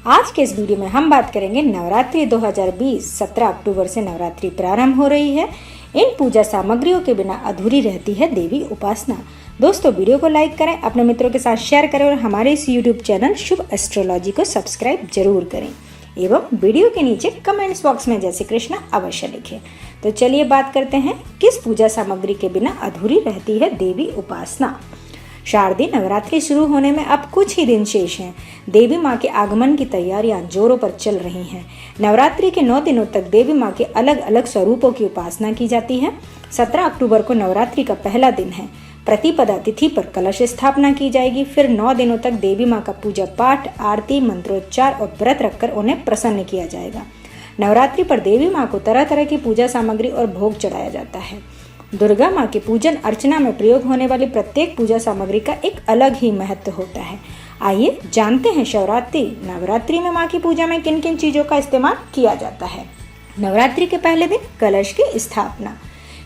आज के इस वीडियो में हम बात करेंगे नवरात्रि 2020। 17 अक्टूबर से नवरात्रि प्रारंभ हो रही है। इन पूजा सामग्रियों के बिना अधूरी रहती है देवी उपासना। दोस्तों, वीडियो को लाइक करें, अपने मित्रों के साथ शेयर करें और हमारे इस यूट्यूब चैनल शुभ एस्ट्रोलॉजी को सब्सक्राइब जरूर करें एवं वीडियो के नीचे कमेंट्स बॉक्स में जय श्री कृष्ण अवश्य लिखें। तो चलिए बात करते हैं किस पूजा सामग्री के बिना अधूरी रहती है देवी उपासना। शारदीय नवरात्रि शुरू होने में अब कुछ ही दिन शेष हैं। देवी माँ के आगमन की तैयारियां जोरों पर चल रही हैं। नवरात्रि के 9 दिनों तक देवी माँ के अलग अलग स्वरूपों की उपासना की जाती है। 17 अक्टूबर को नवरात्रि का पहला दिन है। प्रतिपदा तिथि पर कलश स्थापना की जाएगी। फिर 9 दिनों तक देवी माँ का पूजा पाठ, आरती, मंत्रोच्चार और व्रत रखकर उन्हें प्रसन्न किया जाएगा। नवरात्रि पर देवी माँ को तरह तरह की पूजा सामग्री और भोग चढ़ाया जाता है। दुर्गा माँ के पूजन अर्चना में प्रयोग होने वाली प्रत्येक पूजा सामग्री का एक अलग ही महत्व होता है। आइए जानते हैं शिवरात्रि नवरात्रि में माँ की पूजा में किन किन चीजों का इस्तेमाल किया जाता है। नवरात्रि के पहले दिन कलश की स्थापना।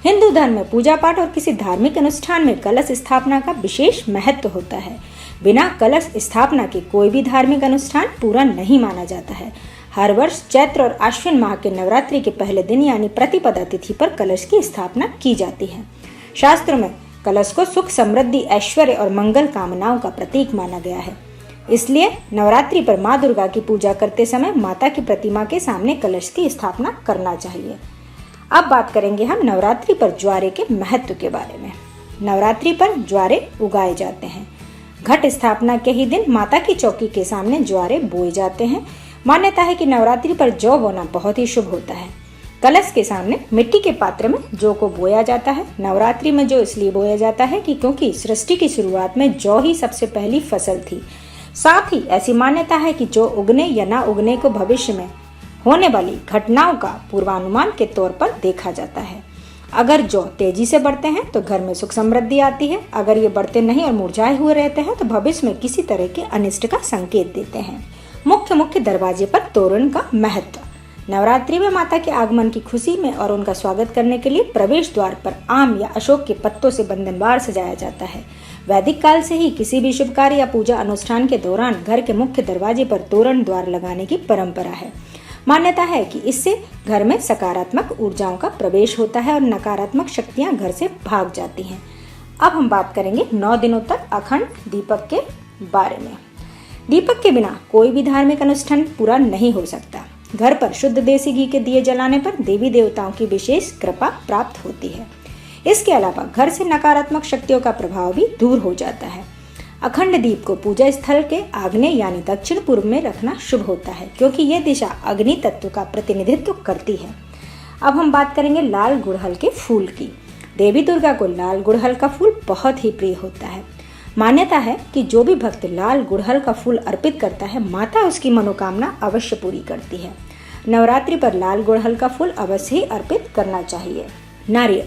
हिंदू धर्म में पूजा पाठ और किसी धार्मिक अनुष्ठान में कलश स्थापना का विशेष महत्व होता है। बिना कलश स्थापना के कोई भी धार्मिक अनुष्ठान पूरा नहीं माना जाता है। हर वर्ष चैत्र और आश्विन माह के नवरात्रि के पहले दिन यानी प्रतिपदा तिथि पर कलश की स्थापना की जाती है। शास्त्रों में कलश को सुख, समृद्धि, ऐश्वर्य और मंगल कामनाओं का प्रतीक माना गया है। इसलिए नवरात्रि पर माँ दुर्गा की पूजा करते समय माता की प्रतिमा के सामने कलश की स्थापना करना चाहिए। अब बात करेंगे हम नवरात्रि पर ज्वारे के महत्व के बारे में। नवरात्रि पर ज्वारे उगाए जाते हैं। घट स्थापना के ही दिन माता की चौकी के सामने ज्वारे बोए जाते हैं। मान्यता है कि नवरात्रि पर जौ बोना बहुत ही शुभ होता है। कलश के सामने मिट्टी के पात्र में जौ को बोया जाता है। नवरात्रि में जौ इसलिए बोया जाता है कि क्योंकि सृष्टि की शुरुआत में जौ ही सबसे पहली फसल थी। साथ ही ऐसी मान्यता है कि जौ उगने या ना उगने को भविष्य में होने वाली घटनाओं का पूर्वानुमान के तौर पर देखा जाता है। अगर जौ तेजी से बढ़ते हैं तो घर में सुख समृद्धि आती है। अगर ये बढ़ते नहीं और मुरझाए हुए रहते हैं तो भविष्य में किसी तरह के अनिष्ट का संकेत देते हैं। मुख्य दरवाजे पर तोरण का महत्व। नवरात्रि में माता के आगमन की खुशी में और उनका स्वागत करने के लिए प्रवेश द्वार पर आम या अशोक के पत्तों से बंधनवार सजाया जाता है। वैदिक काल से ही किसी भी शुभ कार्य या पूजा अनुष्ठान के दौरान घर के मुख्य दरवाजे पर तोरण द्वार लगाने की परंपरा है। मान्यता है कि इससे घर में सकारात्मक ऊर्जाओं का प्रवेश होता है और नकारात्मक शक्तियां घर से भाग जाती हैं। अब हम बात करेंगे 9 दिनों तक अखंड दीपक के बारे में। दीपक के बिना कोई भी धार्मिक अनुष्ठान पूरा नहीं हो सकता। घर पर शुद्ध देसी घी के दिए जलाने पर देवी देवताओं की विशेष कृपा प्राप्त होती है। इसके अलावा घर से नकारात्मक शक्तियों का प्रभाव भी दूर हो जाता है। अखंड दीप को पूजा स्थल के आग्नेय यानी दक्षिण पूर्व में रखना शुभ होता है, क्योंकि यह दिशा अग्नि तत्व का प्रतिनिधित्व करती है। अब हम बात करेंगे लाल गुड़हल के फूल की। देवी दुर्गा को लाल गुड़हल का फूल बहुत ही प्रिय होता है। मान्यता है कि जो भी भक्त लाल गुड़हल का फूल अर्पित करता है, माता उसकी मनोकामना अवश्य पूरी करती है। नवरात्रि पर लाल गुड़हल का फूल अवश्य ही अर्पित करना चाहिए। नारियल।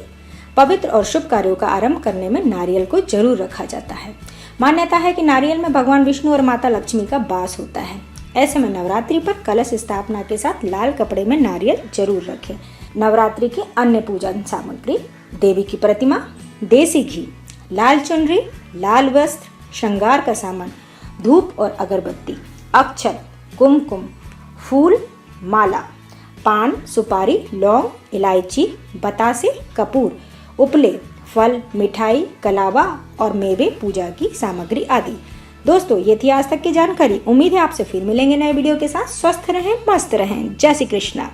पवित्र और शुभ कार्यों का आरंभ करने में नारियल को जरूर रखा जाता है। मान्यता है कि नारियल में भगवान विष्णु और माता लक्ष्मी का वास होता है। ऐसे में नवरात्रि पर कलश स्थापना के साथ लाल कपड़े में नारियल जरूर रखें। नवरात्रि की अन्य पूजन सामग्री: देवी की प्रतिमा, देसी घी, लाल चुनरी, लाल वस्त्र, श्रृंगार का सामान, धूप और अगरबत्ती, अक्षत, कुमकुम, फूल, माला, पान, सुपारी, लौंग, इलायची, बतासे, कपूर, उपले, फल, मिठाई, कलावा और मेवे, पूजा की सामग्री आदि। दोस्तों, ये थी आज तक की जानकारी। उम्मीद है आपसे फिर मिलेंगे नए वीडियो के साथ। स्वस्थ रहें, मस्त रहें। जय श्री कृष्णा।